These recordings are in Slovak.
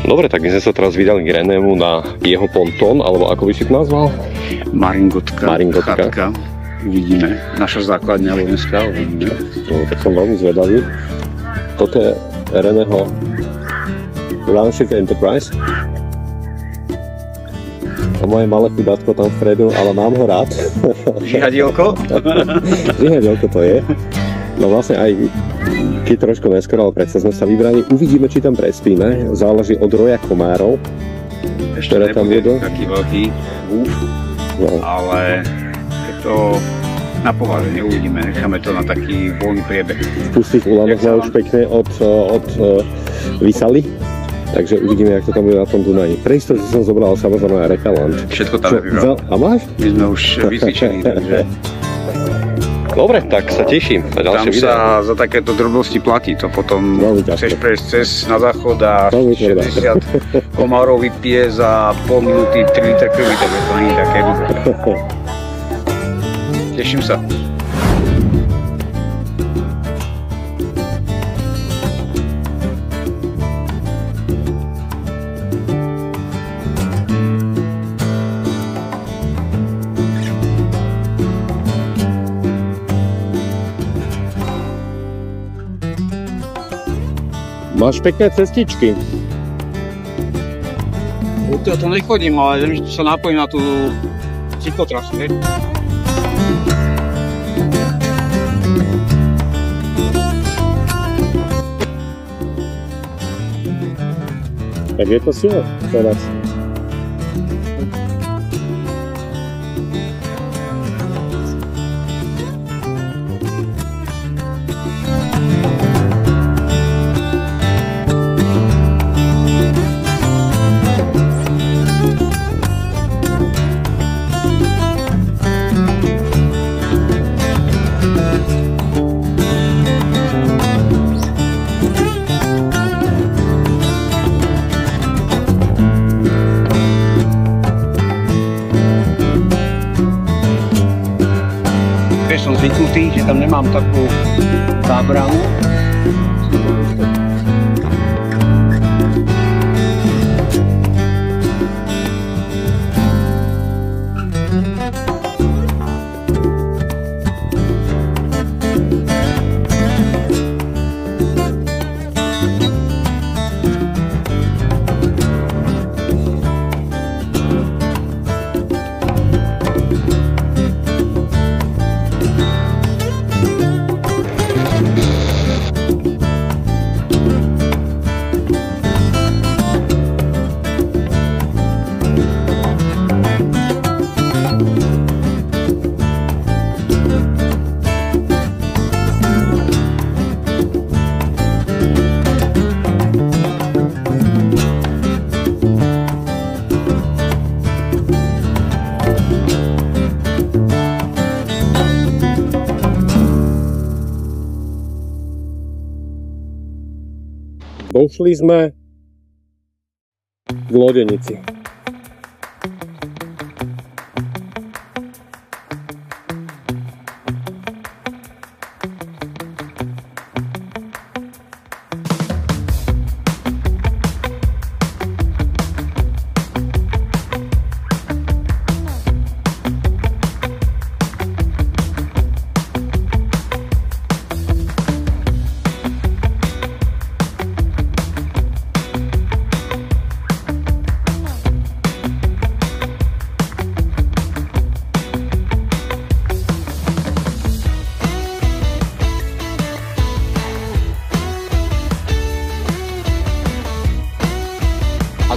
Dobre, tak my sme sa teraz vydali k Renému na jeho pontón, alebo ako by si to nazval? Maringotka. Chatka. Vidíme. Naša základňa vojenská. No, tak som veľmi zvedavý. Toto je Reného Roundship Enterprise. A moje malé chudátko tam vpredu, ale mám ho rád. Žihadielko? Žihadielko to je. No vlastne aj keď trošku neskoro, ale predsa sme sa vybrali. Uvidíme, či tam prespíme. Záleží od roja komárov, ktoré tam budú. Taký veľký húf, no. Ale je to na považenie, uvidíme. Necháme to na taký voľný priebeh. Pustiť Ulanoch ma už pekne od Vysali. Takže uvidíme, jak to tam bude na tom Dunaji. Pre istotu som zobral samozrejme repellant. Všetko tam vybral. A máš? My sme už vycvičení, takže... Dobre, tak sa teším na ďalšie video. Tam sa za takéto drobnosti platí. To potom chceš prejsť cez na záchod a 60 komárov vypije za pol minúty 3 liter krvi, takže to nie je také dobré. Teším sa. Máš pekné cestičky. Ja to nechodím, ale viem, že sa napojím na tú cyklotrasu. Tak je to sila teraz. Som zvyknutý, že tam nemám takú zábranu. Došli sme k lodenici.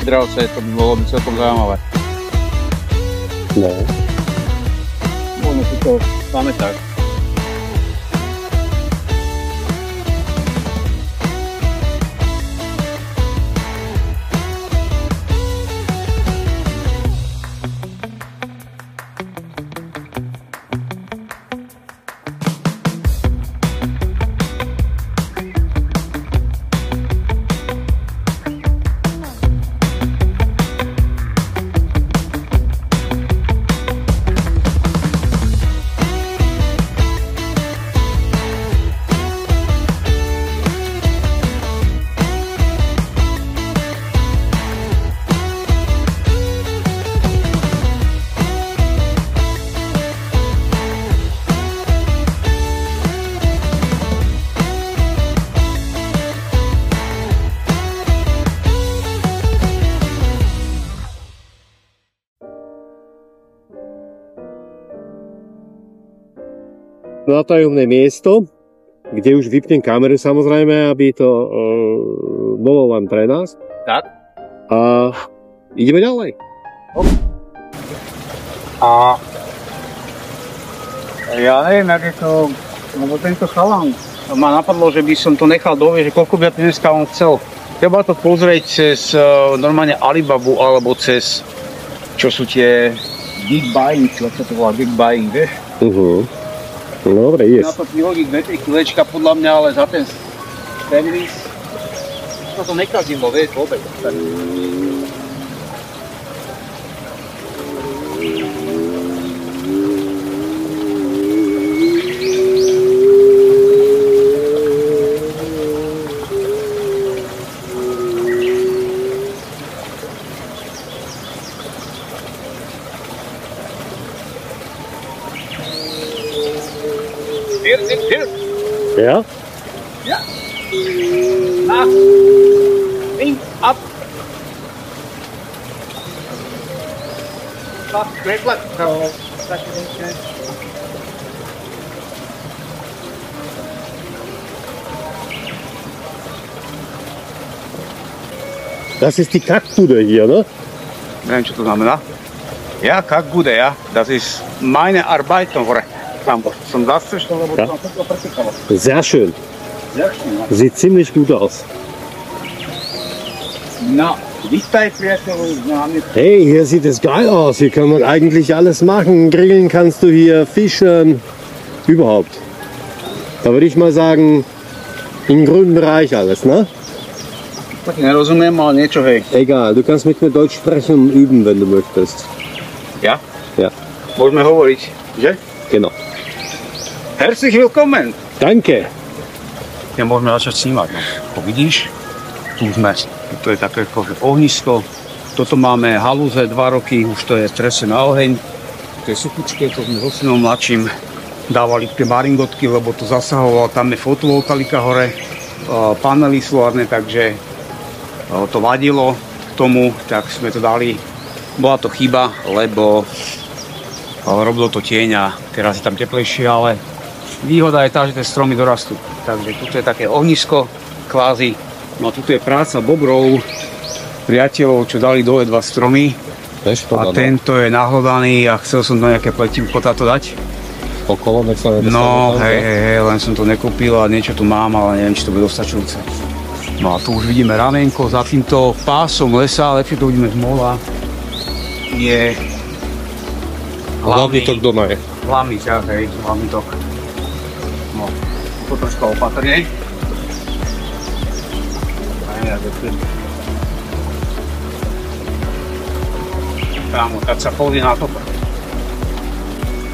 Dravce, to by bolo celkom zaujímavé. No. Možno si to pamätáš. na tajomné miesto, kde už vypnem kameru samozrejme, aby to bolo len pre nás. Tak. A ideme ďalej. A ja neviem, jak je to, lebo tento chalan ma napadlo, že by som to nechal dovieť, že koľko by dneska on chcel. Treba to pozrieť cez normálne Alibabu, alebo cez, čo sú tie Big Buying, čo to volá Big Buying, vieš? No dobre, Na to prihodiť 2-3 kilečka podľa mňa, ale za ten servis to nekazilo, vieš, vôbec. Hier. Ja? Ja. Nach. Link, ab. Stop, great luck. Das ist die Kackbude hier, ne? Neviem, čo to znamená. Ja, Kackbude, ja. Das ist meine Arbeit hore. Tam som zastrešil, lebo tam všetko pretekalo. Sehr schön. Sehr schön, ja. Sieht ziemlich gut aus. Na, vítaj, priateľu, známy. Hey, hier sieht es geil aus. Hier kann man eigentlich alles machen. Grillen kannst du hier, fischen, überhaupt. Da würde ich mal sagen, im grünen Bereich alles, ne? Tak nerozumiem, ale niečo, hej. Egal, du kannst mit mir Deutsch sprechen und üben, wenn du möchtest. Ja? Ja. Môžeme hovoriť, že? Genau. Herzlich willkommen. Danke. Ja môžeme začať snímať, no. To vidíš? Tu sme. To je také ohnisko. Toto máme halúze 2 roky, už to je trese na oheň. To je suchučke, to sme so synom mladším dávali tie maringotky, lebo to zasahovalo, tam je fotovoltaika hore, panely solárne, takže to vadilo k tomu, tak sme to dali. Bola to chyba, lebo robilo to tieň a teraz je tam teplejšie, ale výhoda je tá, že tie stromy dorastú. Takže tu je také ohnisko, kvázi. No a tu je práca bobrov, priateľov, čo dali dole 2 stromy. A tento je nahlodaný a chcel som do nejaké pletivko táto dať. Okolo, nech sa nedostane. No, hej, len som to nekúpil a niečo tu mám, ale neviem, či to bude dostačujúce. No a tu už vidíme ramienko za týmto pásom lesa, lepšie to vidíme z mola. Je hlavný tok Dunaje. Hlavný ťah, hej, hlavný tok. No, to troška opatrne. Kámo, tak sa pôjde na topa.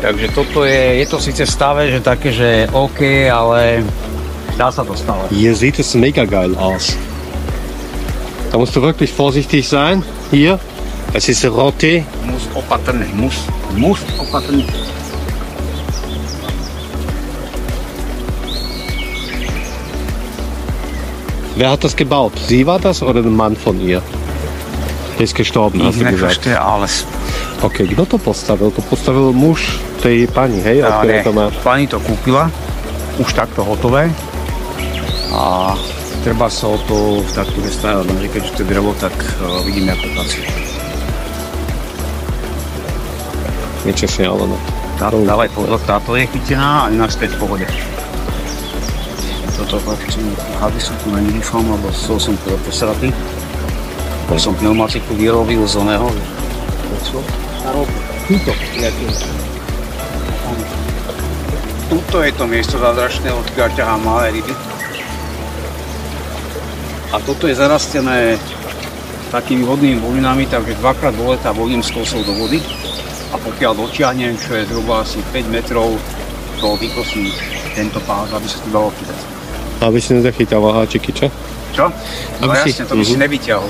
Takže toto je to síce v stave, že také, že OK, ale dá sa to stále. Hier sieht es mega geil aus. Da musst du wirklich vorsichtig sein. Hier, es ist Rotte. Muss opatrne, muss opatrne. Wer hat das gebaut? Sie war das oder der Mann von ihr? Der ist gestorben, hast du gesagt. Alles. OK, kto to postavil? To postavil muž tej pani, hej? Ne, pani to kúpila, už takto hotové. A treba sa o to takto nestarať, že keďže to je drevo, tak vidíme, ako to pracuje. Niečo šialené. Dávaj pozor, táto je chytená a ináč späť v pohode. Toto hady sú tu na uniform, lebo som to posratý. Som pneumatiku vyrobil z oného. Tuto je to miesto zázračné, odkiaľ ťahám malé ryby. A toto je zarastené takými vodnými bulinami, takže 2-krát do leta vodím s kosou do vody. A pokiaľ dotiahnem, čo je zhruba asi 5 metrov, to vykosím tento pás, aby sa tu dalo chytať. Aby si nezachytal háčiky, čo? Čo? No jasne, to by si nevyťahol.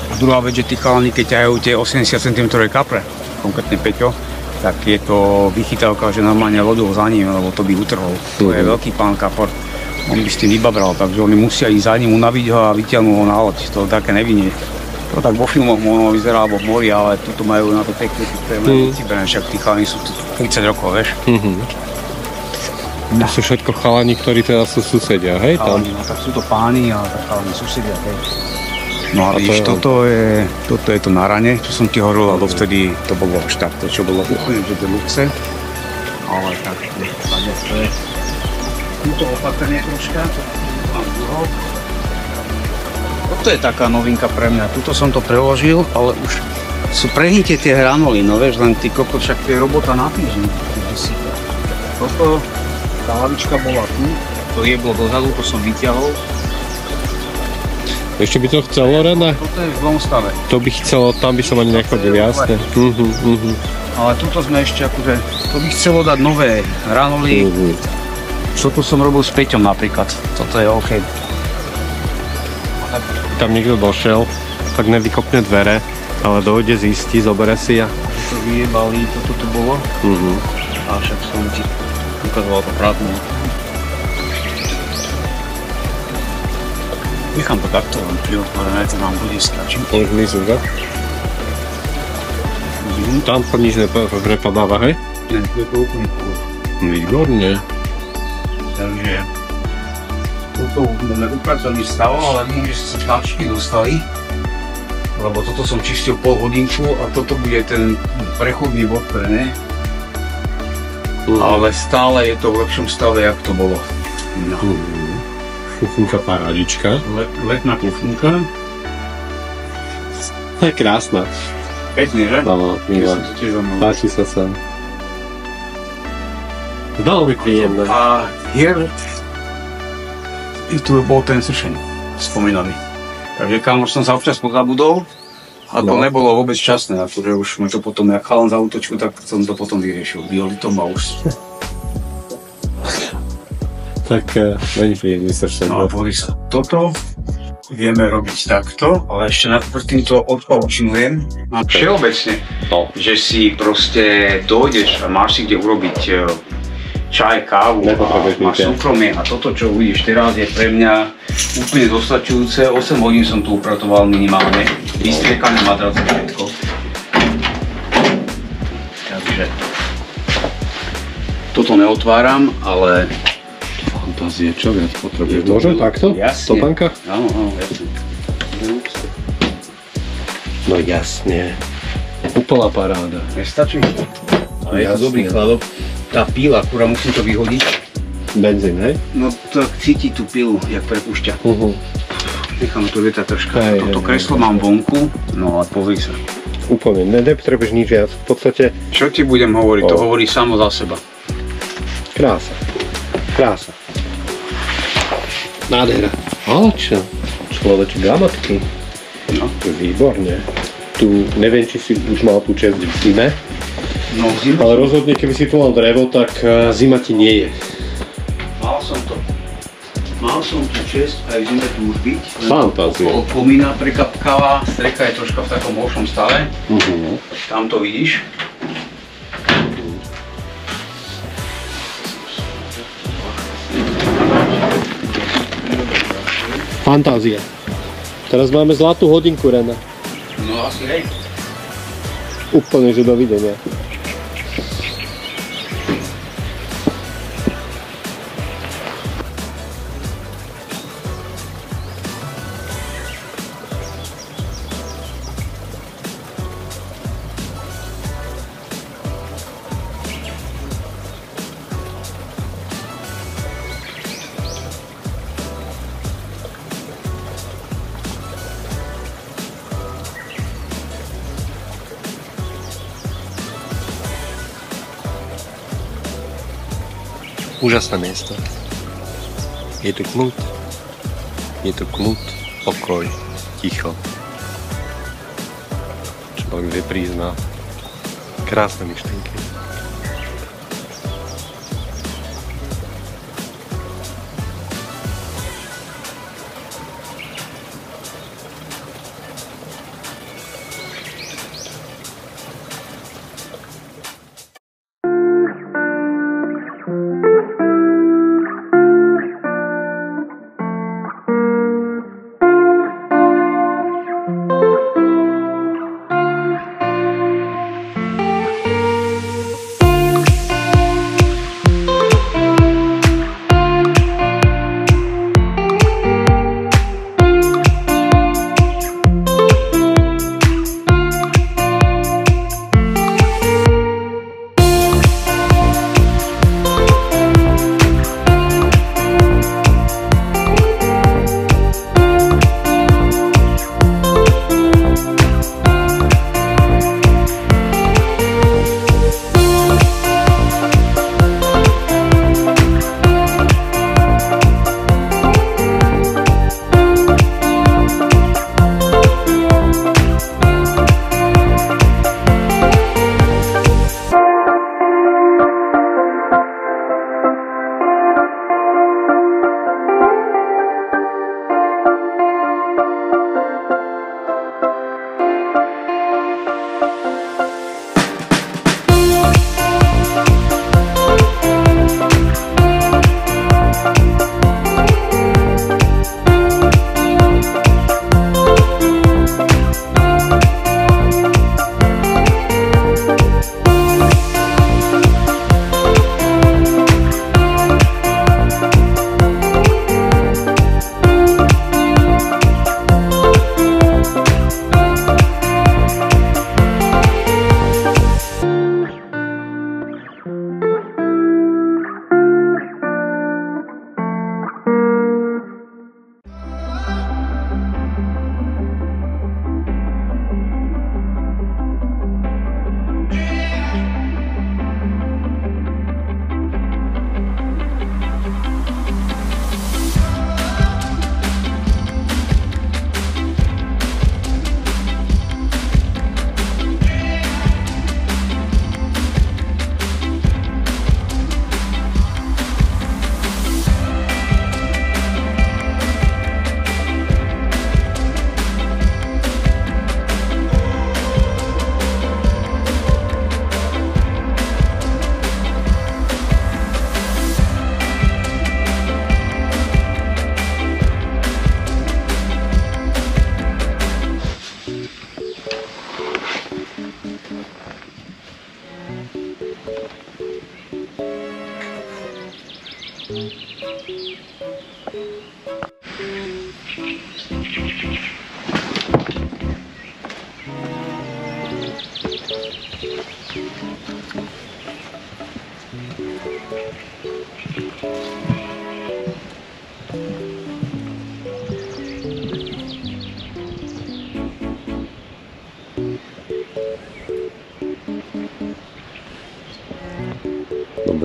A druhá vec, že tí chalani, keď ťahajú tie 80 cm kapre, konkrétne Peťo, tak je to vychytávka, že normálne lodou za ním, lebo to by utrhol. To je veľký pán kapor, on by s tým vybabral, takže oni musia ísť za ním, unaviť ho a vytiahnuť ho na loď. To také nevinie. To tak vo filmoch možno vyzerá alebo v mori, ale tuto majú na to pekne vycibené, však tí chalani sú tu 30 rokov, vieš. To sú všetko chalani, ktorí teda sú susedia, hej? Tam. No tak sú to páni, ale tak chalani susedia, hej. No a vidíš, toto je to na rane, čo som ti hovoril, a dovtedy to bolo až takto, čo bolo úplne že deluxe. Ale tak, to je túto opatrne troška, mám druhok. Toto je taká novinka pre mňa, tuto som to preložil, ale už sú prehnutie tie hranuly, no vieš, len ty kokot, však to je robota na týždeň. Toto, tá hlavička bola tu, to jeblo dozadu, to som vyťahol. Ešte by to chcelo, Rena? Toto je v zlom stave. To by chcelo, tam by som ani nechodil, jasne. Ale tuto sme ešte akože, to by chcelo dať nové hranuly. Toto som robil s Peťom napríklad, toto je OK. Tam niekto došiel, tak nevykopne dvere, ale dojde, zistí, zobere si a... To vyjebali, toto tu bolo. A však som ti ukazoval to prátne. Nechám to takto, len pri otvorené, to nám bude stačiť. Už myslím, že? Tam to nič nepadáva, hej? Ne, to je to úplne cool. Výborne. Takže toto sme upracovali stav, ale vidím, že sa tlačky dostali. Lebo toto som čistil pol hodinku a toto bude ten prechodný bod pre ne. Ale stále je to v lepšom stave, jak to bolo. No. Kuchyňka parádička. Letná kuchyňka. To je krásna. Pekne, že? Áno, milá. Páči sa sem. Zdalo by príjemné. A hier tu bol ten sršeň spomínaný. Takže kam už som sa občas pozabudol a to nebolo vôbec časné, akože už mi to potom, jak chalan za útočku, tak som to potom vyriešil. Vyholi to ma už. Tak není príjemný sršeň. No a pozri sa, toto vieme robiť takto, ale ešte najprv týmto odpaučinujem. A všeobecne, že si proste dojdeš a máš si kde urobiť čaj, kávu a máš súkromie a toto, čo uvidíš teraz, je pre mňa úplne dostačujúce. 8 hodín som tu upratoval minimálne, vystriekané matrace, všetko. Takže toto neotváram, ale fantázie, čo viac potrebuješ? Môžem takto? Jasne. Topánka? Áno, jasne. No jasne. Úplná paráda. Nestačí? Ale je to dobrý chladok. Tá píla, ktorá musím to vyhodiť. Benzín, hej? No tak cíti tú pilu, jak prepúšťa. Nechám to vietať troška. Toto kreslo mám vonku, no a pozri sa. Úplne, nepotrebuješ nič viac. V podstate... Čo ti budem hovoriť? To hovorí samo za seba. Krása. Krása. Nádhera. Ale čo? Človeče gramatky. No. Výborne. Tu, neviem, či si už mal tú česť v zime. No, zima. Ale rozhodne, keby si tu mal drevo, tak zima ti nie je. Mal som to. Mal som tú česť aj v zime tu už byť. Fantázia. Komína prekapkáva, streka je troška v takom horšom stave. Tam to vidíš. Fantázia. Teraz máme zlatú hodinku, Rena. No asi hej. Úplne, že dovidenia. Úžasné miesto. Je tu kľud, pokoj, ticho. Človek vie prísť na krásne myšlienky.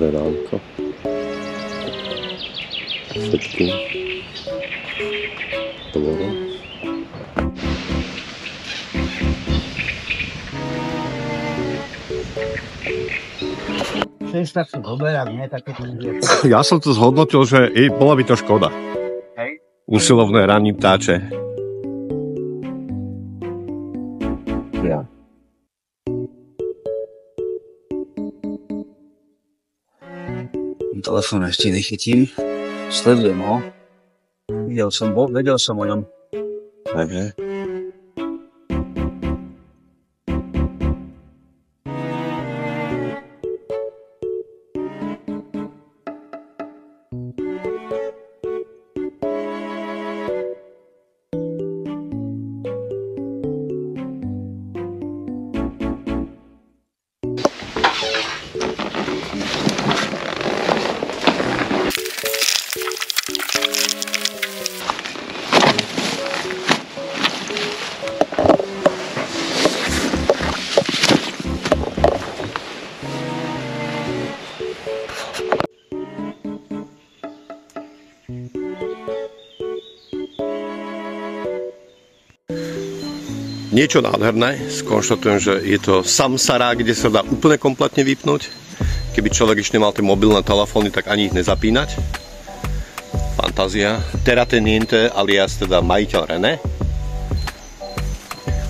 sedánko. Všetkým. Dvorom. Ja som to zhodnotil, že bola by to škoda. Hej. Usilovné ranní ptáče. Ja. Telefón ešte nechytím. Sledujem ho. Vedel som o ňom. Okay. Niečo nádherné, skonštatujem, že je to samsara, kde sa dá úplne kompletne vypnúť. Keby človek ešte nemal tie mobilné telefóny, tak ani ich nezapínať. Fantázia. Terate niente alias teda majiteľ René.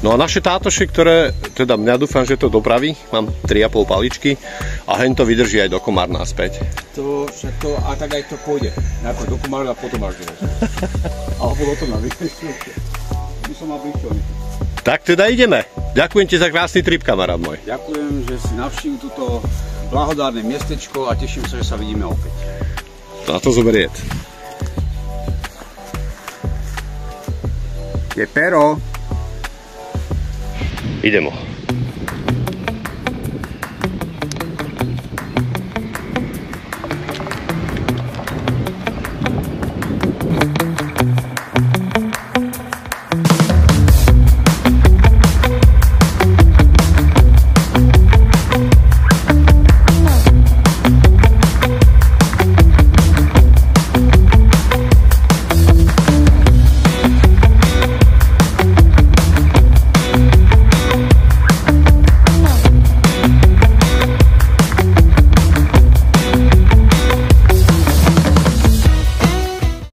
No a naše tátoši, ktoré, teda mňa dúfam, že to dopraví, mám 3,5 paličky a hen to vydrží aj do Komár naspäť. To všetko, a tak aj to pôjde. Najprv do Komáru a potom až do Alebo do toho na vyššie. By som mal bližšie. Tak teda ideme. Ďakujem ti za krásny trip, kamarát môj. Ďakujem, že si navštívil túto blahodárne miestečko a teším sa, že sa vidíme opäť. Na to zoberiet. Je pero. Idemo.